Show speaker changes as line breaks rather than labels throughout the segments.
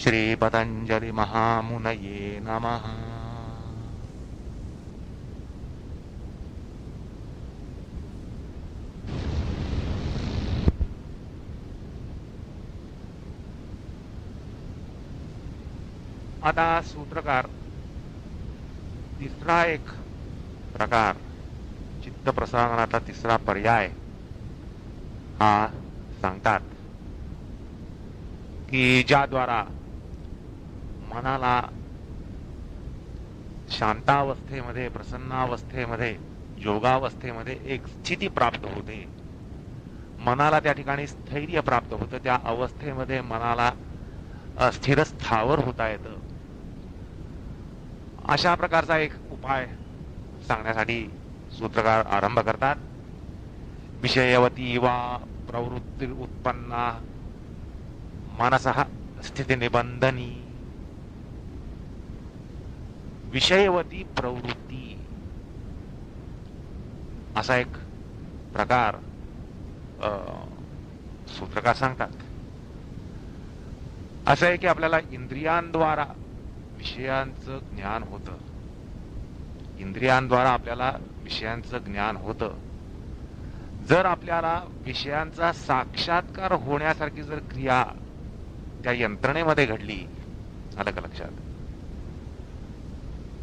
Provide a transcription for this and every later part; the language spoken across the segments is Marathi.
श्री पतंजलि महामुनये नमः। आता सूत्रकार तिसरा एक प्रकार, चित्त प्रसारणाचा तिसरा पर्याय हा सांगतात की ज्याद्वारा मनाला शांतावस्थेमध्ये, प्रसन्नावस्थेमध्ये, योगावस्थेमध्ये एक स्थिती प्राप्त होते, मनाला त्या ठिकाणी स्थैर्य प्राप्त होतं, त्या अवस्थेमध्ये मनाला स्थिरस्थावर होता येतं. अशा प्रकारचा एक उपाय सांगण्यासाठी सूत्रकार आरंभ करतात. विषयवती वा प्रवृत्ती उत्पन्ना मनसः स्थिती निबंधनी. विषयवती प्रवृत्ती असा एक प्रकार सूत्रकार सांगतात. असं आहे की आपल्याला इंद्रियांद्वारा विषयांचं ज्ञान होतं, इंद्रियांद्वारा आपल्याला विषयांचं ज्ञान होतं. जर आपल्याला विषयांचा साक्षात्कार होण्यासारखी जर क्रिया त्या यंत्रणेमध्ये घडली, आलं का लक्षात?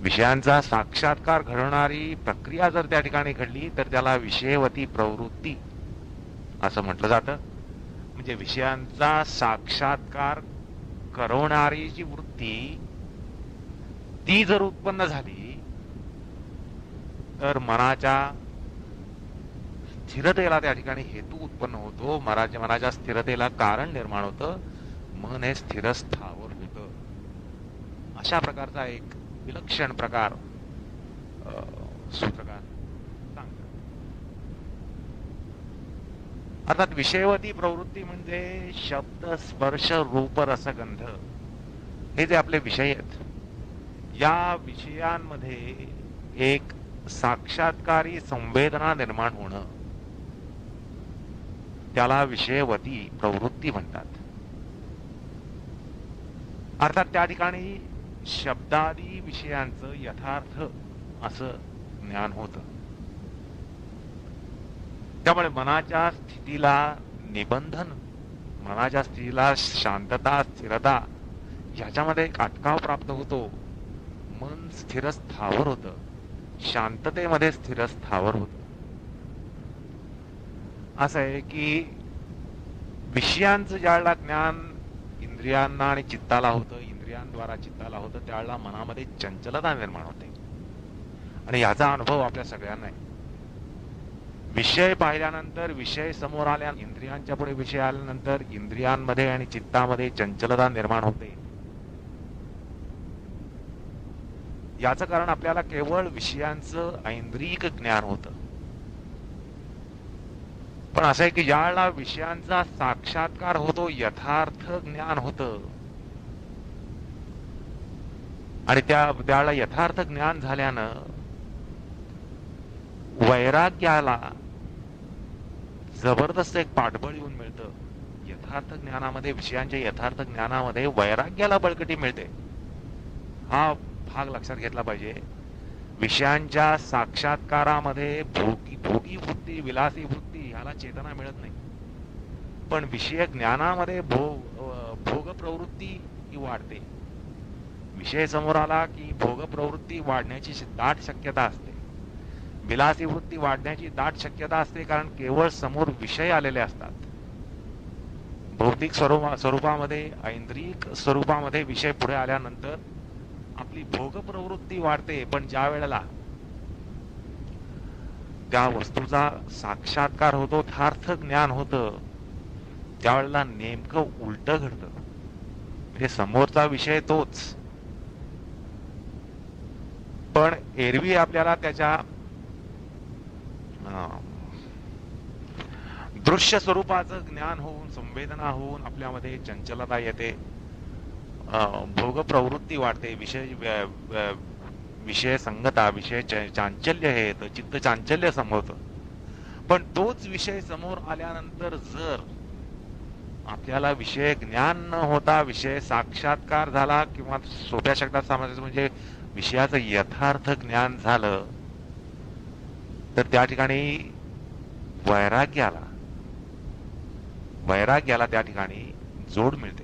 विषयांचा साक्षात्कार घडवणारी प्रक्रिया जर त्या ठिकाणी घडली तर त्याला विषयवती प्रवृत्ती असं म्हटलं जातं. म्हणजे विषयांचा साक्षात्कार करवणारी जी वृत्ती ती जर उत्पन्न झाली तर मनाच्या स्थिरतेला त्या ठिकाणी हेतू उत्पन्न होतो, मनाच्या स्थिरतेला कारण निर्माण होतं, मन हे स्थिरस्थावर होतं. अशा प्रकारचा एक विलक्षण प्रकार सूत्रकार सांगतात. अर्थात विषयवती प्रवृत्ती म्हणजे शब्द, स्पर्श, रूप, रसगंध हे जे आपले विषय आहेत, या विषयांमध्ये एक साक्षात्कारी संवेदना निर्माण होणं, त्याला विषयवती प्रवृत्ती म्हणतात. अर्थात त्या ठिकाणी शब्दादी विषयांचं यथार्थ असं ज्ञान होतं. त्यामुळे मनाच्या स्थितीला निबंधन, मनाच्या स्थितीला शांतता, स्थिरता याच्यामध्ये एक अटकाव प्राप्त होतो. मन स्थिरस्थावर होतं, शांततेमध्ये स्थिरस्थावर होतं. असं आहे की विषयांचं ज्यावेळेला ज्ञान इंद्रियांना आणि चित्ताला होतं, इंद्रियांद्वारा चित्ताला होतं, त्यावेळेला मनामध्ये चंचलता निर्माण होते. आणि याचा अनुभव आपल्या सगळ्यांना आहे. विषय पाहिल्यानंतर, विषय समोर आल्या, इंद्रियांच्या पुढे विषय आल्यानंतर इंद्रियांमध्ये आणि चित्तामध्ये चंचलता निर्माण होते. याचं कारण आपल्याला केवळ विषयांचं ऐंद्रियिक ज्ञान होतं. पण असं आहे की ज्यावेळेला विषयांचा साक्षात्कार होतो, यथार्थ ज्ञान होतं, आणि त्यावेळेला यथार्थ ज्ञान झाल्यानं वैराग्याला जबरदस्त एक पाठबळ येऊन मिळतं. यथार्थ ज्ञानामध्ये, विषयांच्या यथार्थ ज्ञानामध्ये वैराग्याला बळकटी मिळते. हा भाग लक्षात घेतला पाहिजे. विषयांच्या साक्षात्कारामध्ये भोगी वृत्ती, विलासी वृत्ती ह्याला चेतना मिळत नाही. पण विषय ज्ञानामध्ये भोग प्रवृत्ती ही वाढते. विषय समोर आला की भोग प्रवृत्ती वाढण्याची दाट शक्यता असते, विलासी वृत्ती वाढण्याची दाट शक्यता असते. कारण केवळ समोर विषय आलेले असतात. भौतिक स्वरूपामध्ये, ऐंद्रिक स्वरूपामध्ये विषय पुढे आल्यानंतर आपली भोग प्रवृत्ती वाढते. पण ज्या वेळेला त्या वस्तूचा साक्षात्कार होतो, यथार्थ ज्ञान होतं, त्यावेळेला नेमकं उलट घडतं. म्हणजे समोरचा विषय तोच, पण एरवी आपल्याला त्याच्या दृश्य स्वरूपाचं ज्ञान होऊन, संवेदना होऊन आपल्यामध्ये चंचलता येते, भोग प्रवृत्ती वाढते, विषय संगता, विषय चांचल्य हे येतं, चित्त चांचल्य संभवतं. पण तोच विषय समोर आल्यानंतर जर आपल्याला विषय ज्ञान न होता विषय साक्षात्कार झाला, किंवा सोप्या शब्दात सांगायचं म्हणजे विषयाचं यथार्थ ज्ञान झालं, तर त्या ठिकाणी वैराग्याला त्या ठिकाणी जोड मिळते.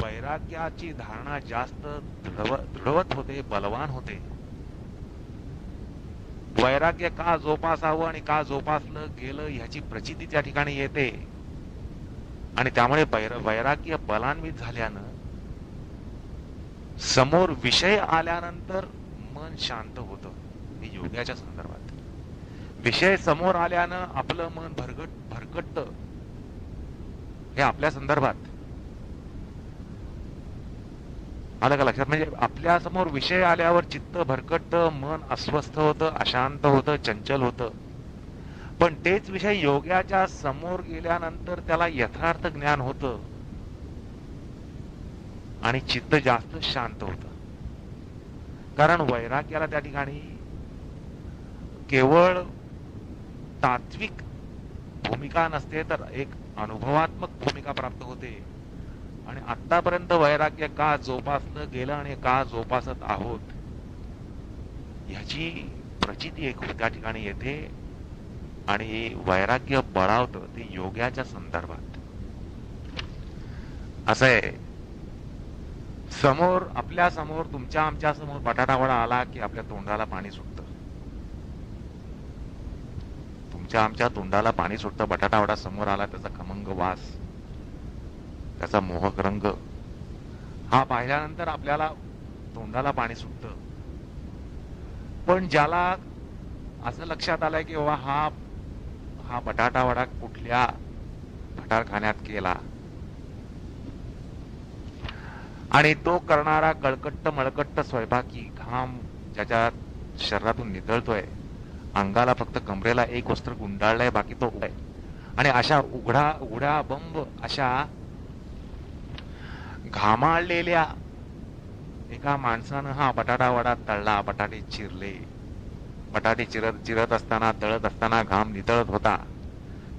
वैराग्याची धारणा जास्त दृढवत होते, बलवान होते. वैराग्य का जोपासावं आणि का जोपासलं गेलं ह्याची प्रचिती त्या ठिकाणी येते, आणि त्यामुळे वैराग्य बलान्वित झाल्यानं समोर विषय आल्यानंतर मन शांत होतं. हे योगाच्या संदर्भात. विषय समोर आल्यानं आपलं मन भरकटत, हे आपल्या संदर्भात आलं का लक्षात? म्हणजे आपल्या समोर विषय आल्यावर चित्त भरकटतं, मन अस्वस्थ होतं, अशांत होतं, चंचल होतं. पण तेच विषय योगाच्या समोर गेल्यानंतर त्याला यथार्थ ज्ञान होतं आणि चित्त जास्त शांत होतं. कारण वैराग्याला त्या ठिकाणी केवळ तात्विक भूमिका नसते, तर एक अनुभवात्मक भूमिका प्राप्त होते. आणि आतापर्यंत वैराग्य का जोपासलं गेलं आणि का जोपासत आहोत ह्याची प्रचिती एक त्या ठिकाणी येते, आणि वैराग्य बळावतं. ते योगाच्या संदर्भात असं आहे. समोर, आपल्या समोर, तुमच्या आमच्या समोर बटाटा वडा आला की आपल्या तोंडाला पाणी सुटतं. तुमच्या आमच्या तोंडाला पाणी सुटतं. बटाटा वडा समोर आला, त्याचा खमंग वास, त्याचा मोहक रंग हा पाहिल्यानंतर आपल्याला तोंडाला पाणी सुटतं. पण ज्याला असं लक्षात आलंय की बाबा हा बटाटा वडा कुठल्या भटारखान्यात केला, आणि तो करणारा कळकट्ट मळकट्ट स्वयंपाकी घाम ज्याच्या शरीरातून नितळतोय, अंगाला फक्त कमरेला एक वस्त्र गुंडाळलंय, बाकी तो आहे. आणि अशा उघड्या बंब अशा घामाळलेल्या एका माणसानं हा बटाटा वडा तळला, बटाटे चिरले. बटाटे चिरत असताना, तळत असताना घाम नितळत होता.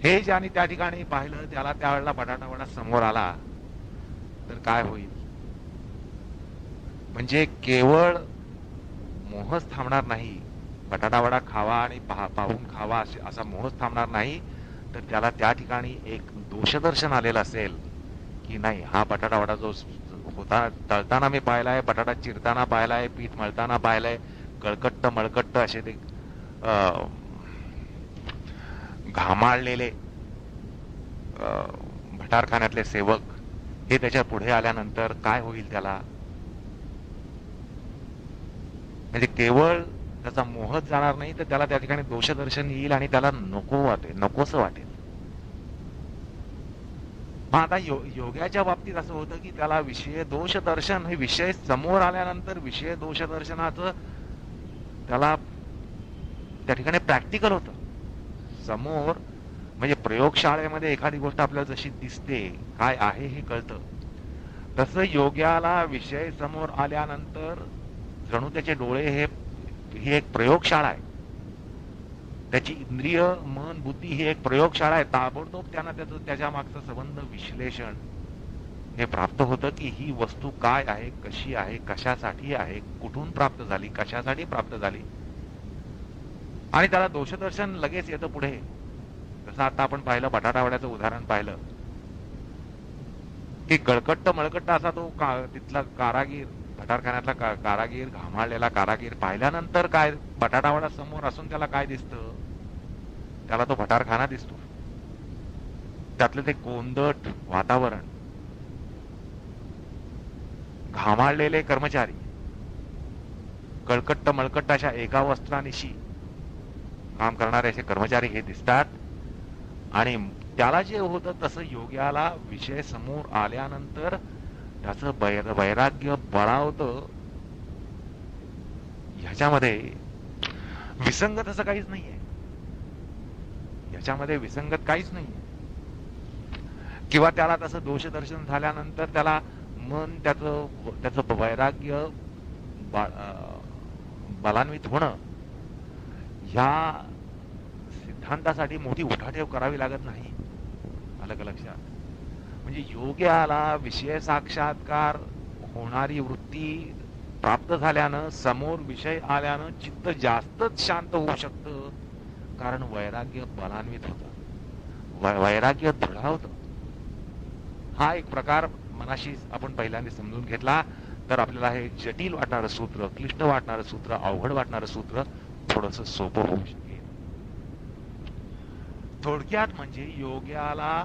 हे ज्याने त्या ठिकाणी पाहिलं, त्याला त्यावेळेला बटाटा वडा समोर आला तर काय होईल? म्हणजे केवळ मोहच थांबणार नाही. बटाटा वडा खावा आणि पाहून खावा असा मोहच थांबणार नाही, तर त्याला त्या ठिकाणी एक दोषदर्शन आलेलं असेल की नाही, हा बटाटा वडा जो होता तळताना मी पाहिलाय, बटाटा चिरताना पाहिलाय, पीठ मळताना पाहिलाय, कळकट्ट मळकट्ट असे ते घामाळलेले भटारखान्यातले सेवक हे त्याच्या पुढे आल्यानंतर काय होईल त्याला? म्हणजे केवळ त्याचा मोहच जाणार नाही, तर त्याला त्या ठिकाणी दोषदर्शन येईल आणि त्याला नकोसं वाटेल. मग आता योगाच्या बाबतीत असं होतं की त्याला विषय दोष दर्शन, हे विषय समोर आल्यानंतर विषय दोष दर्शनाचं त्याला त्या ठिकाणी प्रॅक्टिकल होतं समोर. म्हणजे प्रयोगशाळेमध्ये एखादी गोष्ट आपल्याला जशी दिसते, काय आहे हे कळतं, तसं योग्याला विषय समोर आल्यानंतर जणू त्याचे डोळे ही एक प्रयोगशाळा आहे. त्याची इंद्रिय, मन, बुद्धी ही एक प्रयोगशाळा आहे. ताबडतोब त्यांना त्याच्या मागचं संबंध विश्लेषण हे प्राप्त होतं की ही वस्तू काय आहे, कशी आहे, कशासाठी आहे, कुठून प्राप्त झाली, कशासाठी प्राप्त झाली, आणि त्याला दोषदर्शन लगेच येतं पुढे. जसं आता आपण पाहिलं, बटाटा वड्याचं उदाहरण पाहिलं की कळकट्ट मळकट्ट असा तो तिथला कारागीर, भटारखान्यातला कारागीर, घामाळलेला कारागीर पाहिल्यानंतर काय, बटाटा वडा समोर असून त्याला काय दिसतं? त्याला तो भटारखाना दिसतो. त्यातलं ते कोंदट वातावरण, घामाळलेले कर्मचारी, कळकट्ट मळकट्ट अशा एका वस्त्रानिशी काम करणारे असे कर्मचारी हे दिसतात. आणि त्याला जे होतं तसं योग्याला विषय समोर आल्यानंतर त्याचं वैराग्य बळावतं. ह्याच्यामध्ये विसंगत असं काहीच नाहीये, ह्याच्यामध्ये विसंगत काहीच नाहीये. किंवा त्याला तसं दोषदर्शन झाल्यानंतर त्याला मन त्याचं वैराग्य बलान्वित होणं, ह्या सिद्धांतासाठी मोठी उठाठेव करावी लागत नाही. आलं का लक्षात? म्हणजे योग्याला विषय साक्षात्कार होणारी वृत्ती प्राप्त झाल्यानं, समोर विषय आल्यानं चित्त जास्तच शांत होऊ शकतं, कारण वैराग्य बलान्वित होतं, वैराग्य दृढावतं. हा एक प्रकार मनाशी आपण पहिल्यांदा समजून घेतला तर आपल्याला हे जटिल वाटणारं सूत्र, क्लिष्ट वाटणारं सूत्र, अवघड वाटणारं सूत्र थोडस सोपं होऊ शकेल. थोडक्यात म्हणजे योग्याला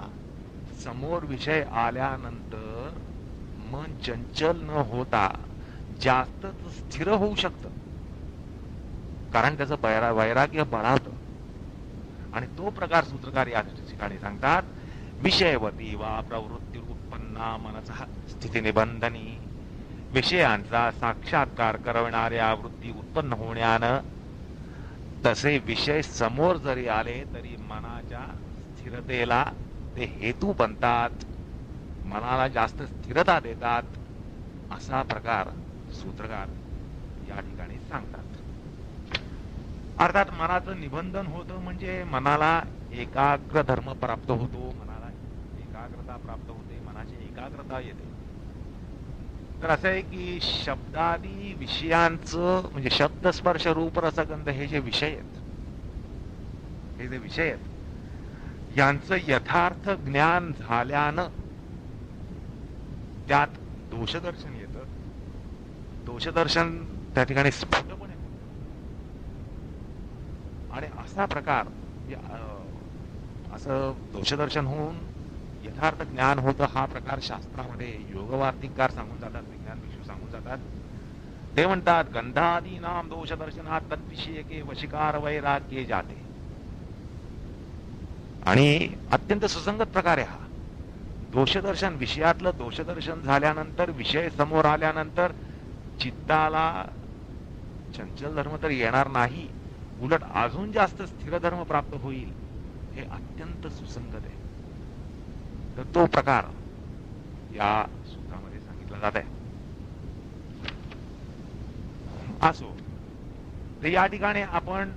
समोर विषय आल्यानंतर मन चंचल न होता जास्त स्थिर होऊ शकतं, कारण त्याचं वैराग्य बळावतं. आणि तो प्रकार सूत्रकार या ठिकाणी सांगतात, विषयवती वा प्रवृत्ती उत्पन्ना मनसः स्थिती निबंधनी, विषयांचा साक्षात्कार करविणाऱ्या वृत्ती उत्पन्न होण्यानं तसे विषय समोर जरी आले तरी मनाच्या स्थिरतेला ते हेतू बनतात, मनाला जास्त स्थिरता देतात, असा प्रकार सूत्रकार या ठिकाणी सांगतात. अर्थात मनाचं निबंधन होतं म्हणजे मनाला एकाग्र धर्म प्राप्त होतो, मनाला एकाग्रता प्राप्त होते, मनाची एकाग्रता येते. तर असं आहे की शब्दादी विषयांचं म्हणजे शब्द स्पर्श रूप रसगंध हे जे विषय आहेत, हे जे विषय आहेत यांचं यथार्थ ज्ञान झाल्यानं त्यात दोषदर्शन येतं. दोषदर्शन त्या ठिकाणी स्फुटपणे आणि असा प्रकार असं दोषदर्शन होऊन यथार्थ ज्ञान होतं. हा प्रकार शास्त्रामध्ये योगवार्तिककार सांगून जातात, विज्ञान भिक्षू सांगून जातात. ते म्हणतात, गंधादीनाम दोषदर्शनात तद्विषयके वशिकार वैराग्ये जाते. आणि अत्यंत सुसंगत प्रकार आहे हा. दोषदर्शन, विषयातलं दोषदर्शन झाल्यानंतर, विषय समोर आल्यानंतर चित्ताला चंचल धर्म तर येणार नाही, उलट अजून जास्त स्थिर धर्म प्राप्त होईल. हे अत्यंत सुसंगत आहे. तर तो प्रकार या सूत्रामध्ये सांगितला जात आहे. असो, तर या ठिकाणी आपण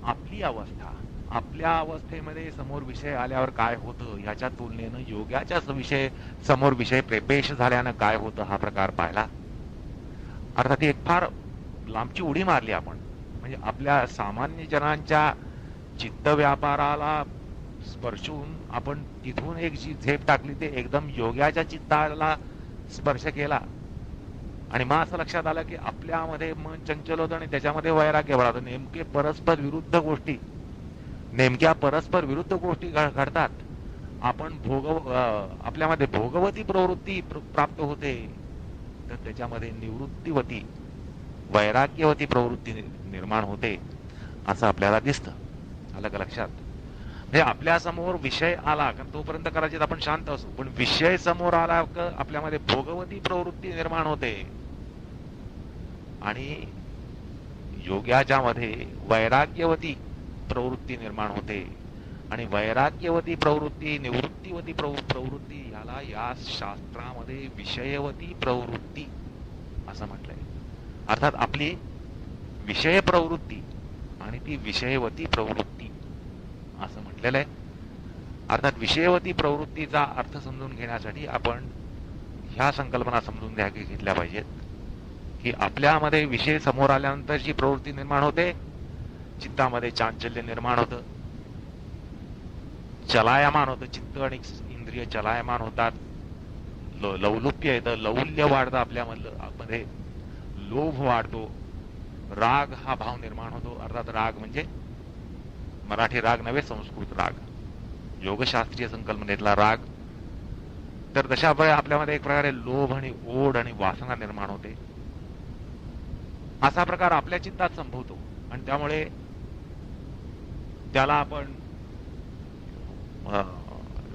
आपली अवस्था, आपल्या अवस्थेमध्ये समोर विषय आल्यावर काय होतं ह्याच्या तुलनेनं योग्याच्या विषय समोर विषय प्रवेश झाल्यानं काय होतं हा प्रकार पाहिला. अर्थात एक फार लांबची उडी मारली आपण. म्हणजे आपल्या सामान्य जनांच्या चित्त व्यापाराला स्पर्शून आपण तिथून एक जी झेप टाकली, ते एकदम योग्याच्या चित्ताला स्पर्श केला आणि मग असं लक्षात आलं की आपल्यामध्ये मन चंचल होतं आणि त्याच्यामध्ये वैराग्य वाढतं. नेमके परस्पर विरुद्ध गोष्टी, नेमक्या परस्पर विरुद्ध गोष्टी घडतात. आपण आपल्यामध्ये भोगवती प्रवृत्ती प्राप्त होते, तर त्याच्यामध्ये निवृत्तीवती वैराग्यवती प्रवृत्ती निर्माण होते, असं आपल्याला दिसतं. आलं का लक्षात? म्हणजे आपल्या समोर विषय आला कारण तोपर्यंत कदाचित आपण शांत असू, पण विषय समोर आला का आपल्यामध्ये भोगवती प्रवृत्ती निर्माण होते आणि योग्याच्या मध्ये वैराग्यवती प्रवृत्ती निर्माण होते. आणि वैराग्यवती प्रवृत्ती, निवृत्तीवती प्रवृत्ती याला या शास्त्रामध्ये विषयवती प्रवृत्ती असं म्हटलंय. अर्थात आपली विषय प्रवृत्ती आणि ती विषयवती प्रवृत्ती असं म्हटलेलं आहे. अर्थात विषयवती प्रवृत्तीचा अर्थ समजून घेण्यासाठी आपण ह्या संकल्पना समजून घेतल्या पाहिजेत की आपल्यामध्ये विषय समोर आल्यानंतर जी प्रवृत्ती निर्माण होते, चित्तामध्ये चांचल्य निर्माण होतं, चलायमान होतं, चित्त आणि इंद्रिय चलायमान होतात, लौलुप्य येतं, लौल्य वाढतं, आपल्यामध्ये लोभ वाढतो, राग हा भाव निर्माण होतो. अर्थात राग म्हणजे मराठी राग नव्हे, संस्कृत राग, योगशास्त्रीय संकल्पनेतला राग. तर तशा आपल्यामध्ये एक प्रकारे लोभ आणि ओढ आणि वासना निर्माण होते. असा प्रकार आपल्या चित्तात संभवतो आणि त्यामुळे त्याला आपण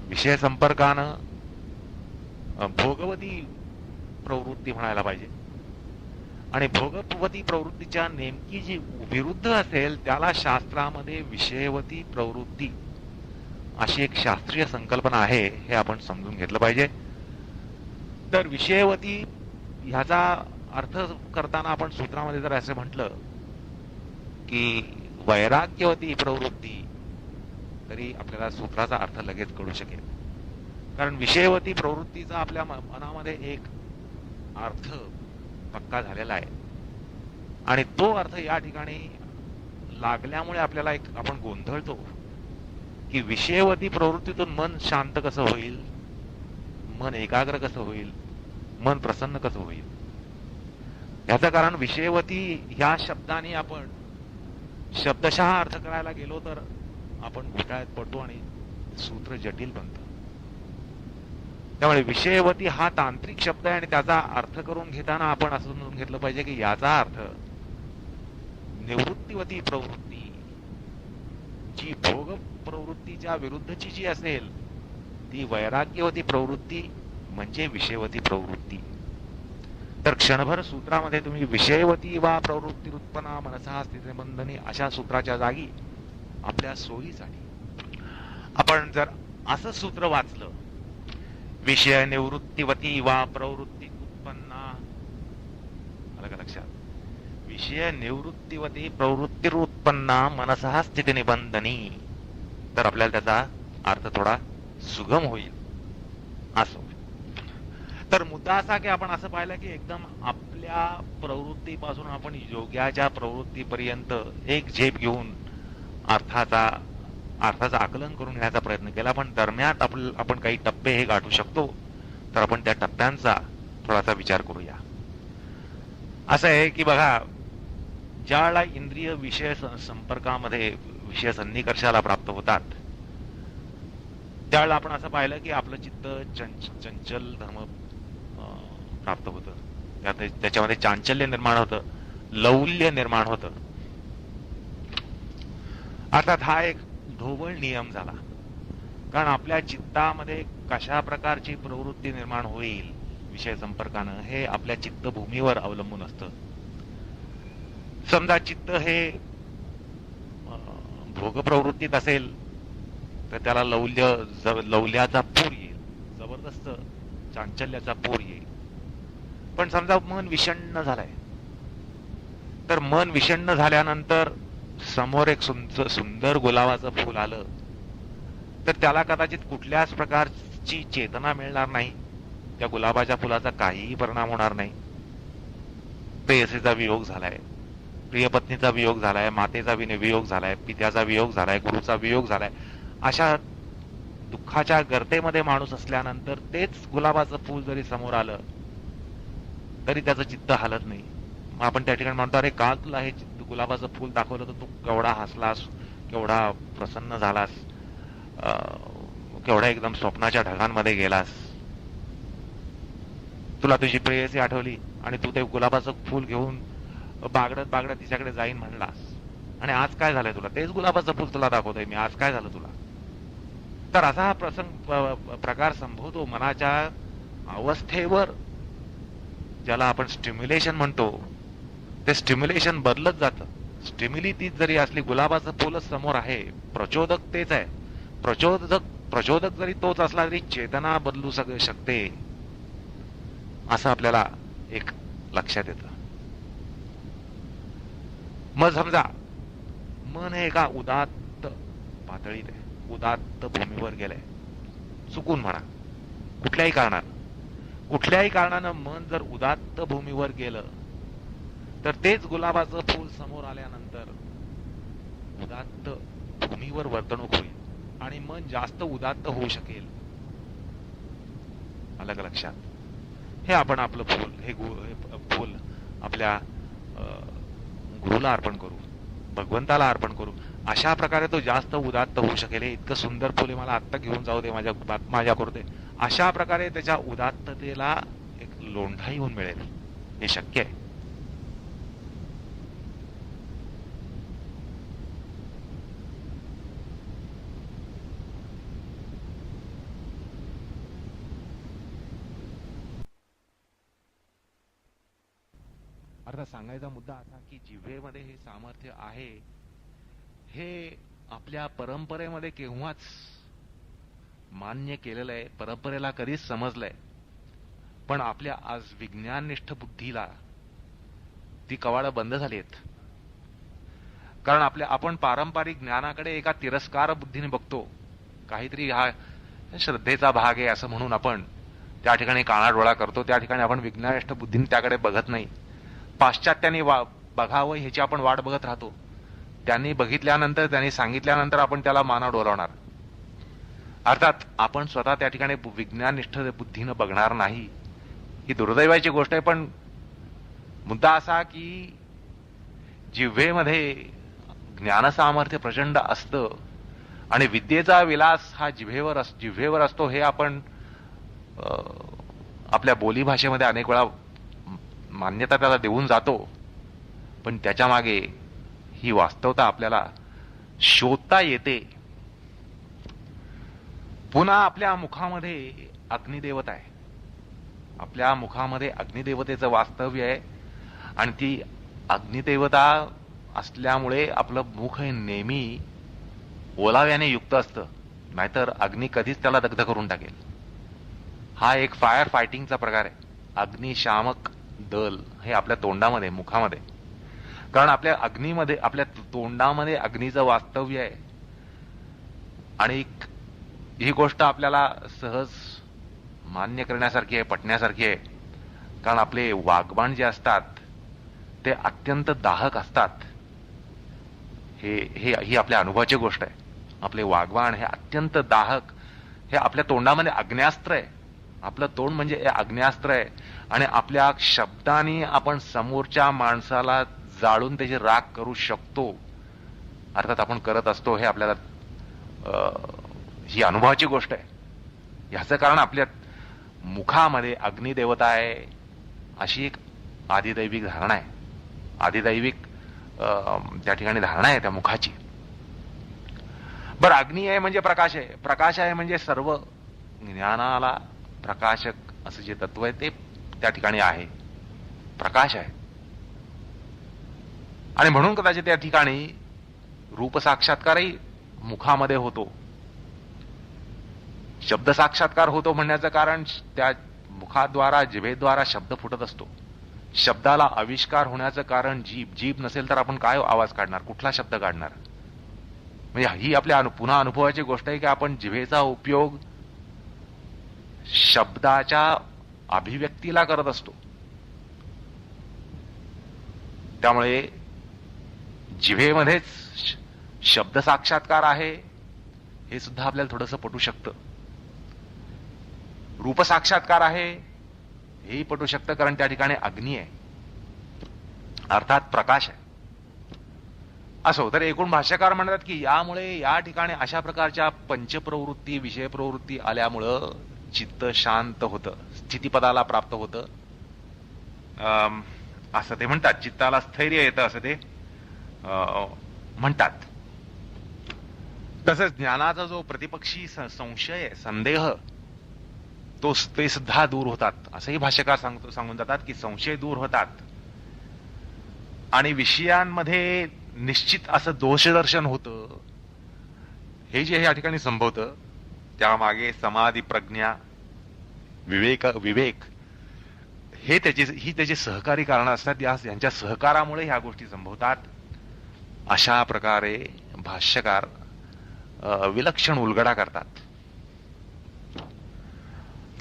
विषय संपर्कानं भोगवती प्रवृत्ती म्हणायला पाहिजे. आणि भोगवती प्रवृत्तीच्या नेमकी जी विरुद्ध असेल त्याला शास्त्रामध्ये विषयवती प्रवृत्ती अशी एक शास्त्रीय संकल्पना आहे, हे आपण समजून घेतलं पाहिजे. तर विषयवती ह्याचा अर्थ करताना आपण सूत्रामध्ये जर असं म्हटलं की वैराग्यवती प्रवृत्ती तरी आपल्याला सूत्राचा अर्थ लगेच कळू शकेल. कारण विषयवती प्रवृत्तीचा आपल्या मनामध्ये एक अर्थ पक्का झालेला आहे आणि तो अर्थ या ठिकाणी लागल्यामुळे आपल्याला एक आपण गोंधळतो की विषयवती प्रवृत्तीतून मन शांत कसं होईल, मन एकाग्र कसं होईल, मन प्रसन्न कसं होईल. याचं कारण विषयवती ह्या शब्दाने आपण शब्दशः अर्थ करायला गेलो तर आपण घोटाळ्यात पडतो आणि सूत्र जटिल बनतं. त्यामुळे विषयवती हा तांत्रिक शब्द आहे आणि त्याचा अर्थ करून घेताना आपण असं समजून घेतलं पाहिजे की याचा अर्थ निवृत्तीवती प्रवृत्ती जी भोग प्रवृत्तीच्या विरुद्धची जी असेल ती वैराग्यवती प्रवृत्ती म्हणजे विषयवती प्रवृत्ती. तर क्षणभर सूत्रामध्ये तुम्ही विषयवती वा प्रवृत्ती उत्पन्ना मनसा स्थिती बंधनी अशा सूत्राच्या जागी आपल्या सोयीसाठी आपण जर असं सूत्र वाचलं, विषय निवृत्तीवती वा प्रवृत्ती उत्पन्ना, आलं का लक्षात, विषय निवृत्तीवती प्रवृत्ती उत्पन्ना मनसा स्थिती निबंधनी, तर आपल्याला त्याचा अर्थ थोडा सुगम होईल. असो, तर मुद्दा असा की आपण असं पाहिलं की एकदम आपल्या प्रवृत्तीपासून आपण योग्याच्या प्रवृत्तीपर्यंत एक झेप घेऊन अर्थाचं आकलन करून घेण्याचा प्रयत्न केला. पण दरम्यान आपण काही टप्पे हे गाठू शकतो, तर आपण त्या टप्प्यांचा थोडासा विचार करूया. असं आहे की बघा, ज्यावेळेला इंद्रिय विषय संपर्कामध्ये विषय सन्निकर्षाला प्राप्त होतात त्यावेळेला आपण असं पाहिलं की आपलं चित्त चंचल धर्म प्राप्त होतं, त्याच्यामध्ये चांचल्य निर्माण होतं, लौल्य निर्माण होतं. अर्थात हा एक ढोबळ नियम झाला, कारण आपल्या चित्तामध्ये कशा प्रकारची प्रवृत्ती निर्माण होईल विषय संपर्कानं हे आपल्या चित्तभूमीवर अवलंबून असतं. समजा चित्त हे भोग प्रवृत्तीत असेल तर त्याला लौल्याचा पूर येईल, जबरदस्त चांचल्याचा पूर येईल. पण समजा मन विषण्ण झालंय, तर मन विषण्ण झाल्यानंतर समोर एक सुंदर गुलाबाचं फूल आलं तर त्याला कदाचित कुठल्याच प्रकारची चेतना मिळणार नाही, त्या गुलाबाच्या फुलाचा काहीही परिणाम होणार नाही. प्रेयसीचा वियोग झालाय, प्रियपत्नीचा वियोग झालाय, मातेचा वियोग झालाय, पित्याचा वियोग झालाय, गुरुचा वियोग झालाय. अशा दुःखाच्या गर्तेमध्ये माणूस असल्यानंतर तेच गुलाबाचं फूल जरी समोर आलं तरी त्याचं चित्त हालत नाही. मग आपण त्या ठिकाणी म्हणतो, अरे काल तुला हे गुलाबाचं फूल दाखवलं तर तू केवढा हसलास, केवढा प्रसन्न झालास, केवढा एकदम स्वप्नाच्या ढगांमध्ये गेलास, तुला तुझी प्रेयसी आठवली आणि तू ते गुलाबाचं फूल घेऊन बागडत तिच्याकडे जाईन म्हणलास, आणि आज काय झालंय तुला, तेच गुलाबाचं फूल तुला दाखवतोय मी, आज काय झालं तुला. तर असा हा प्रकार संभवतो मनाच्या अवस्थेवर, ज्याला आपण स्टिम्युलेशन म्हणतो. ते स्टिम्युलेशन बदलत जातं. स्टिम्युली तीच जरी असली, गुलाबाचं फुलच समोर आहे, प्रचोदक तेच आहे, प्रचोदक जरी तोच असला तरी चेतना बदलू शकते, असं आपल्याला एक लक्षात येतं. मग समजा मन हे एका उदात्त पातळीत आहे, उदात्त भूमीवर गेलंय, चुकून म्हणा, कुठल्याही कारणानं मन जर उदात्त भूमीवर गेलं तर तेच गुलाबाचं फूल समोर आल्यानंतर उदात्त भूमीवर वर्तणूक होईल आणि मन जास्त उदात्त होऊ शकेल. आलं का लक्षात? हे आपण आपलं फूल, हे फूल आपल्या गुरुला अर्पण करू, भगवंताला अर्पण करू. अशा प्रकारे तो जास्त उदात्त होऊ शकेल. इतकं सुंदर फुले मला आत्ता घेऊन जाऊ दे, माझ्या करते, अशा प्रकारे त्याच्या उदात्ततेला एक लोंढा येऊन मिळेल. हे शक्य आहे. अर्थात सांगायचा मुद्दा असा की जिव्हेमध्ये हे सामर्थ्य आहे, हे आपल्या परंपरेमध्ये केव्हाच मान्य केलेलं आहे, परंपरेला कधीच समजलंय. पण आपल्या आज विज्ञाननिष्ठ बुद्धीला ती कवाडं बंद झाली आहेत. कारण आपण पारंपरिक ज्ञानाकडे एका तिरस्कार बुद्धीने बघतो. काहीतरी हा श्रद्धेचा भाग आहे असं म्हणून आपण त्या ठिकाणी कानाडोळा करतो. त्या ठिकाणी आपण विज्ञानिष्ठ बुद्धीने त्याकडे बघत नाही. पाश्चात्यांनी बघावं ह्याची आपण वाट बघत राहतो. त्यांनी बघितल्यानंतर, त्यांनी सांगितल्यानंतर आपण त्याला माना डोलावणार. अर्थात आपण स्वतः त्या ठिकाणी विज्ञाननिष्ठ बुद्धीनं बघणार नाही. ही दुर्दैवाची गोष्ट आहे. पण मुद्दा असा की जिव्हेमध्ये ज्ञानसामर्थ्य प्रचंड असतं आणि विद्येचा विलास हा जिव्हेवर असतो हे आपण आपल्या बोलीभाषेमध्ये अनेक वेळा मान्यता त्याला देऊन जातो. पण त्याच्या मागे ही वास्तवता आपल्याला शोधता येते. पुन्हा आपल्या मुखामध्ये अग्निदेवता आहे. आपल्या मुखामध्ये अग्निदेवतेचं वास्तव्य आहे आणि ती अग्निदेवता असल्यामुळे आपलं मुख हे नेहमी ओलाव्याने युक्त असतं. नाहीतर अग्नी कधीच त्याला दग्ध करून टाकेल. हा एक फायर फायटिंगचा प्रकार आहे. अग्निशामक दल हे आपल्या तोंडामध्ये, मुखामध्ये, कारण आपल्या अग्नीमध्ये, आपल्या तोंडामध्ये अग्नीचं वास्तव्य आहे. आणि ही गोष्ट आपल्याला सहज मान्य करण्यासारखी आहे, पटण्यासारखी आहे. कारण आपले वाग्बाण जे असतात ते अत्यंत दाहक असतात. ही आपल्या अनुभवाची गोष्ट आहे. आपले वाग्बाण हे अत्यंत दाहक, हे आपल्या तोंडामध्ये अग्न्यास्त्र आहे. आपलं तोंड म्हणजे अग्न्यास्त्र आहे आणि आपल्या शब्दांनी आपण समोरच्या माणसाला जाळून त्याची राख करू शकतो. अर्थात आपण करत असतो. हे आपल्याला ही अनुभवाची गोष्ट आहे. ह्याचं कारण आपल्या मुखामध्ये अग्निदेवता आहे अशी एक आदिदैविक धारणा आहे. आदिदैविक त्या ठिकाणी धारणा आहे त्या मुखाची. बरं, अग्नी आहे म्हणजे प्रकाश आहे. प्रकाश आहे म्हणजे सर्व ज्ञानाला प्रकाशक असं जे तत्व आहे ते त्या ठिकाणी आहे. प्रकाश आहे. आणि म्हणून कदाचित त्या ठिकाणी रूप साक्षात्कारही मुखामध्ये होतो. शब्द साक्षात्कार होतो म्हणण्याचं कारण त्या मुखाद्वारा, जिभेद्वारा शब्द फुटत असतो. शब्दाला आविष्कार होण्याचं कारण जीभ नसेल तर आपण काय आवाज काढणार, कुठला शब्द काढणार? म्हणजे ही आपल्या पुन्हा अनुभवाची गोष्ट आहे की आपण जिभेचा उपयोग शब्दाच्या अभिव्यक्तीला करत असतो. त्यामुळे जिभेमध्येच शब्द साक्षात्कार आहे हे सुद्धा आपल्याला थोडंसं पटू शकतं. रूप साक्षात्कार आहे हेही पटू शकतं, कारण त्या ठिकाणी अग्नी आहे, अर्थात प्रकाश आहे. असो, तर एकूण भाष्यकार म्हणतात की यामुळे या ठिकाणी अशा प्रकारच्या पंचप्रवृत्ती, विषय प्रवृत्ती आल्यामुळं चित्त शांत होतं, स्थितीपदाला प्राप्त होतं असं ते म्हणतात. चित्ताला स्थैर्य येतं असं ते म्हणतात. तसंच ज्ञानाचा जो प्रतिपक्षी संशय, संदेह, ते सुद्धा दूर होतात असंही भाष्यकार सांगून जातात की संशय दूर होतात आणि विषयांमध्ये निश्चित असं दोषदर्शन होतं. हे जे या ठिकाणी संभवतं त्यामागे समाधी, प्रज्ञा, विवेक ही त्याची सहकारी कारणं असतात. यांच्या सहकारामुळे ह्या गोष्टी संभवतात. अशा प्रकारे भाष्यकार विलक्षण उलगडा करतात.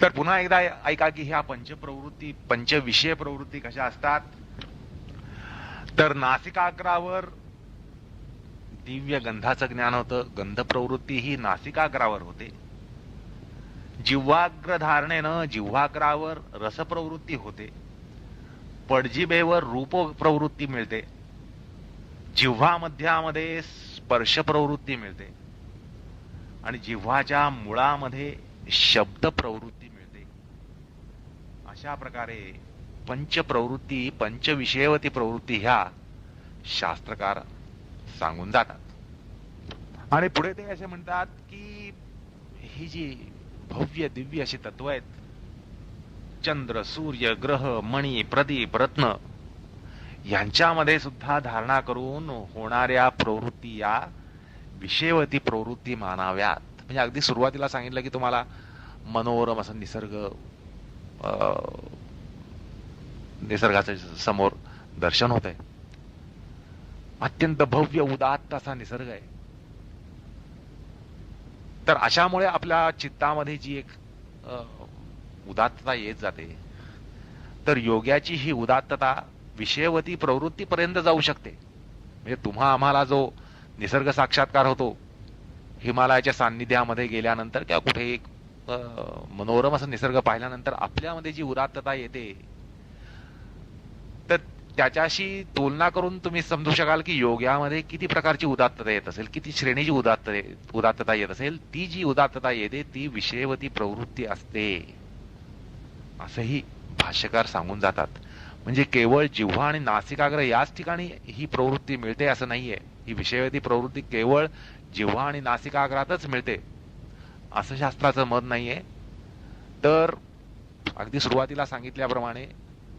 तर पुन्हा एकदा ऐका की ह्या पंचप्रवृत्ती, पंचविषय प्रवृत्ती कशा असतात. तर नासिकाग्रावर दिव्य गंधाचं ज्ञान होतं. गंध प्रवृत्ती ही नासिकाग्रावर होते. जिव्हाग्र धारणेनं जिव्हाग्रावर रसप्रवृत्ती होते. पडजिभेवर रूप प्रवृत्ती मिळते. जिव्हा मध्यामध्ये स्पर्श प्रवृत्ती मिळते आणि जिव्हाच्या मुळामध्ये शब्द प्रवृत्ती मिळते. अशा प्रकारे पंचप्रवृत्ती, पंचविषयवती प्रवृत्ती ह्या शास्त्रकार सांगून जातात. आणि पुढे ते असे म्हणतात की ही जी भव्य दिव्य अशी तत्व आहेत, चंद्र, सूर्य, ग्रह, मणी, प्रदीप, रत्न, यांच्यामध्ये सुद्धा धारणा करून होणाऱ्या प्रवृत्ती या विषयवती प्रवृत्ती मानाव्यात. म्हणजे अगदी सुरुवातीला सांगितलं की तुम्हाला मनोरम असं निसर्गाचं समोर दर्शन होतंय. अत्यंत भव्य उदात्त असा निसर्ग आहे. तर अशामुळे आपल्या चित्तामध्ये जी एक उदात्तता येत जाते, तर योग्याची ही उदात्तता विषयवती प्रवृत्तीपर्यंत जाऊ शकते. म्हणजे तुम्हा आम्हाला जो निसर्ग साक्षात्कार होतो हिमालयाच्या सान्निध्यामध्ये गेल्यानंतर किंवा कुठे एक मनोरम असा निसर्ग पाहिल्यानंतर आपल्यामध्ये जी उदात्तता येते, तर त्याच्याशी तुलना करून तुम्ही समजू शकाल की योग्यामध्ये किती प्रकारची उदात्तता येत असेल, किती श्रेणीची उदात्तता येत असेल. ती जी उदात्तता येते ती विषयवती प्रवृत्ती असते असंही भाष्यकार सांगून जातात. म्हणजे केवळ जिव्हा आणि नासिकाग्र याच ठिकाणी ही प्रवृत्ती मिळते असं नाहीये. ही विषयवती प्रवृत्ती केवळ जिव्हा आणि नासिकाग्रातच मिळते असं शास्त्राचं मत नाहीये. तर अगदी सुरुवातीला सांगितल्याप्रमाणे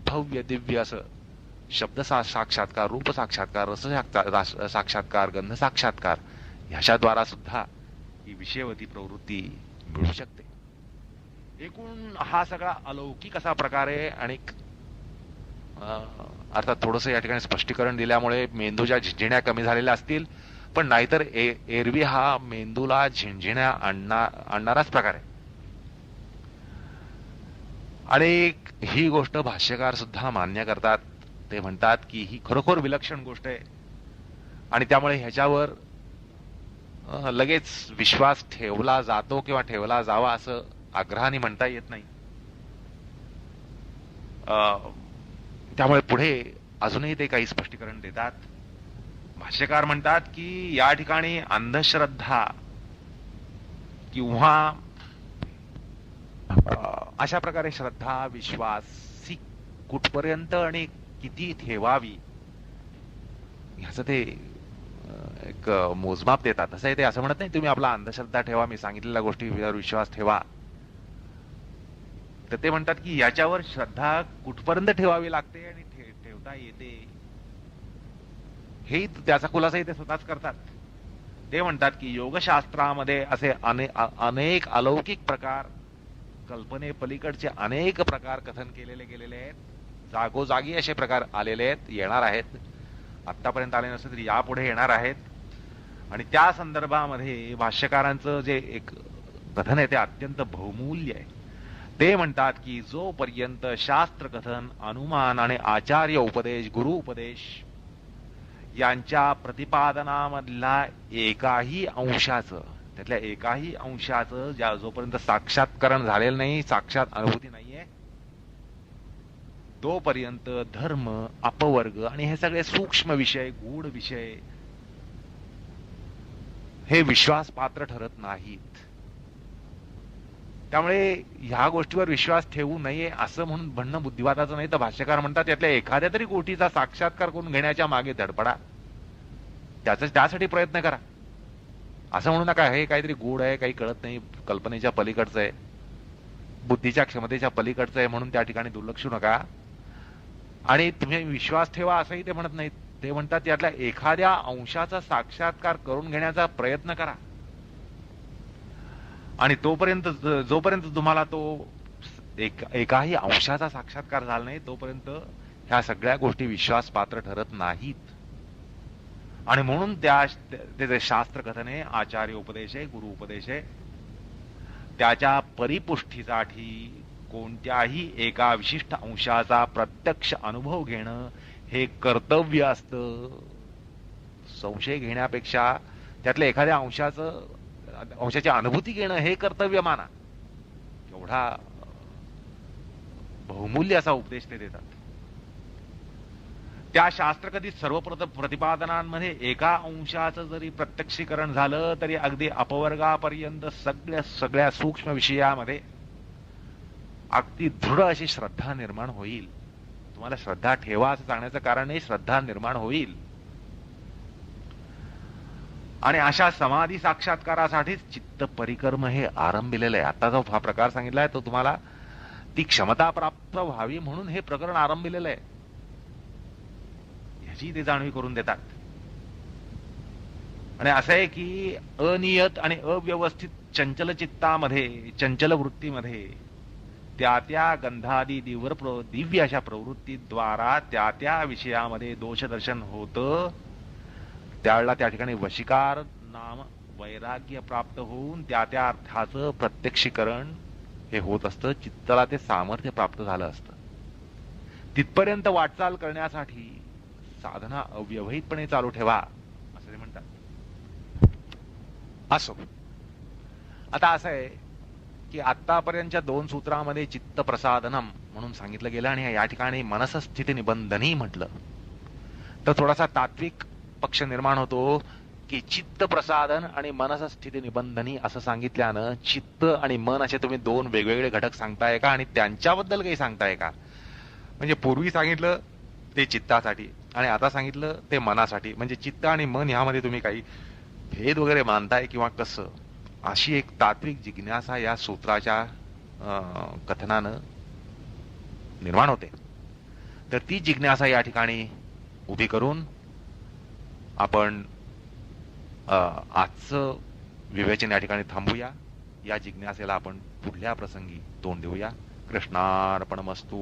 भव्य दिव्य असं शब्द साक्षात्कार, रूप साक्षात्कार, रस साक्षात्कार, गंध साक्षात्कार ह्याच्याद्वारा सुद्धा ही विषयवती प्रवृत्ती मिळू शकते. एकूण हा सगळा अलौकिक असा प्रकार आहे. आणि अर्थात थोडस या ठिकाणी स्पष्टीकरण दिल्यामुळे मेंदूच्या झिंझिण्या कमी झालेल्या असतील, पण नाहीतर एरवी हा मेंदूला झिंझिण्या आणणाराच प्रकार आहे. आणि ही गोष्ट भाष्यकार सुद्धा मान्य करतात. ते म्हणतात की ही खरोखर विलक्षण गोष्ट आहे आणि त्यामुळे ह्याच्यावर लगेच विश्वास ठेवला जातो किंवा ठेवला जावा असं आग्रहाने म्हणता येत नाही. त्यामुळे पुढे अजूनही ते काही स्पष्टीकरण देतात. भाष्यकार म्हणतात की या ठिकाणी अंधश्रद्धा किंवा अशा प्रकारे श्रद्धा, विश्वास ही कुठपर्यंत आणि किती ठेवावी ह्याचं ते एक मोजमाप देतात. असं आहे ते. असं म्हणत नाही तुम्ही आपला अंधश्रद्धा ठेवा, मी सांगितलेल्या गोष्टीवर विश्वास ठेवा. तर ते म्हणतात की याच्यावर श्रद्धा कुठपर्यंत ठेवावी लागते आणि ठेवता येते हे त्याचा खुलासाही ते स्वतःच करतात. ते म्हणतात की योगशास्त्रामध्ये असे अनेक अलौकिक प्रकार, कल्पने पलीकडचे अनेक प्रकार कथन केलेले गेलेले आहेत. जागोजागी असे प्रकार आलेले आहेत, येणार आहेत. आतापर्यंत आले नसते तरी यापुढे येणार आहेत. आणि त्या संदर्भामध्ये भाष्यकारांचं जे एक कथन आहे ते अत्यंत बहुमूल्य आहे. ते म्हणतात की जोपर्यंत शास्त्रकथन, अनुमान आणि आचार्य उपदेश, गुरु उपदेश यांच्या प्रतिपादनामधला एकाही अंशाचं, त्यातल्या एकाही अंशाचं जोपर्यंत साक्षात्करण झालेलं नाही, साक्षात अनुभूती नाहीये, तोपर्यंत धर्म, अपवर्ग आणि हे सगळे सूक्ष्म विषय, गूढ विषय हे विश्वास पात्र ठरत नाहीत. त्यामुळे ह्या गोष्टीवर विश्वास ठेवू नये असं म्हणून म्हणणं बुद्धिवादाचं नाही. तर भाष्यकार म्हणतात यातल्या एखाद्या तरी गोष्टीचा साक्षात्कार करून घेण्याच्या मागे धडपडा, त्यासाठी प्रयत्न करा. असं म्हणू नका हे काहीतरी गूढ आहे, काही कळत नाही, कल्पनेच्या पलीकडचं आहे, बुद्धीच्या क्षमतेच्या पलीकडचं आहे म्हणून त्या ठिकाणी दुर्लक्षू नका. आणि तुम्ही विश्वास ठेवा असंही ते म्हणत नाहीत. ते म्हणतात यातल्या एखाद्या अंशाचा साक्षात्कार करून घेण्याचा प्रयत्न करा. आणि जोपर्यंत तुम्हाला तो एकाही अंशाचा साक्षात्कार झाला नाही तोपर्यंत ह्या सगळ्या गोष्टी विश्वास पात्र ठरत नाहीत. आणि म्हणून त्याचे शास्त्र कथन आहे, आचार्य उपदेश आहे, गुरु उपदेश आहे, त्याच्या परिपुष्टीसाठी कोणत्याही एका विशिष्ट अंशाचा प्रत्यक्ष अनुभव घेणं हे कर्तव्य असतं. संशय घेण्यापेक्षा त्यातल्या एखाद्या अंशाची अनुभूती घेणं हे कर्तव्य माना. एवढा बहुमूल्य असा उपदेश ते देतात. त्या शास्त्रकथित सर्व प्रतिपादनांमध्ये एका अंशाचं जरी प्रत्यक्षीकरण झालं तरी अगदी अपवर्गापर्यंत सगळ्या सूक्ष्म विषयामध्ये अगदी दृढ अशी श्रद्धा निर्माण होईल. तुम्हाला श्रद्धा ठेवा असं सांगण्याचं कारण आहे, श्रद्धा निर्माण होईल. आणि अशा समाधी साक्षात्कारासाठीच चित्त परिकर्म हे आरंभिलेलं आहे. आता जो हा प्रकार सांगितलाय तो तुम्हाला ती क्षमता प्राप्त व्हावी म्हणून हे प्रकरण आरंभिलेलं आहे ह्याची ते जाणीव करून देतात. आणि असं आहे की अनियत आणि अव्यवस्थित चंचल चित्तामध्ये, चंचल वृत्तीमध्ये त्या गंधादी दिव्य अशा प्रवृत्तीद्वारा त्या विषयामध्ये दोषदर्शन होतं. त्यावेळेला त्या ठिकाणी वशिकार नाम वैराग्य प्राप्त होऊन त्या त्या अर्थाचं प्रत्यक्षीकरण हे होत असतं. चित्ताला ते सामर्थ्य प्राप्त झालं असतं. तिथपर्यंत वाटचाल करण्यासाठी साधना अव्यवहितपणे चालू ठेवा असं ते म्हणतात. असो, आता असं आहे की आतापर्यंतच्या 2 सूत्रामध्ये चित्त प्रसादनम म्हणून सांगितलं गेलं आणि या ठिकाणी मनसस्थिती निबंधनही म्हटलं. तर थोडासा तात्विक पक्ष निर्माण होतो की चित्त प्रसादन आणि मनसस्थिती निबंधनी असं सांगितल्यानं चित्त आणि मन असे तुम्ही 2 वेगवेगळे घटक सांगताय का आणि त्यांच्याबद्दल काही सांगताय का? म्हणजे पूर्वी सांगितलं ते चित्तासाठी आणि आता सांगितलं ते मनासाठी, म्हणजे चित्त आणि मन ह्यामध्ये तुम्ही काही भेद वगैरे मानताय किंवा कसं, अशी एक तात्विक जिज्ञासा या सूत्राच्या कथनानं निर्माण होते. तर ती जिज्ञासा या ठिकाणी उभी करून आपण आजचं विवेचन या ठिकाणी थांबूया. या जिज्ञासेला आपण पुढल्या प्रसंगी तोंड देऊया. कृष्णार्पणमस्तु.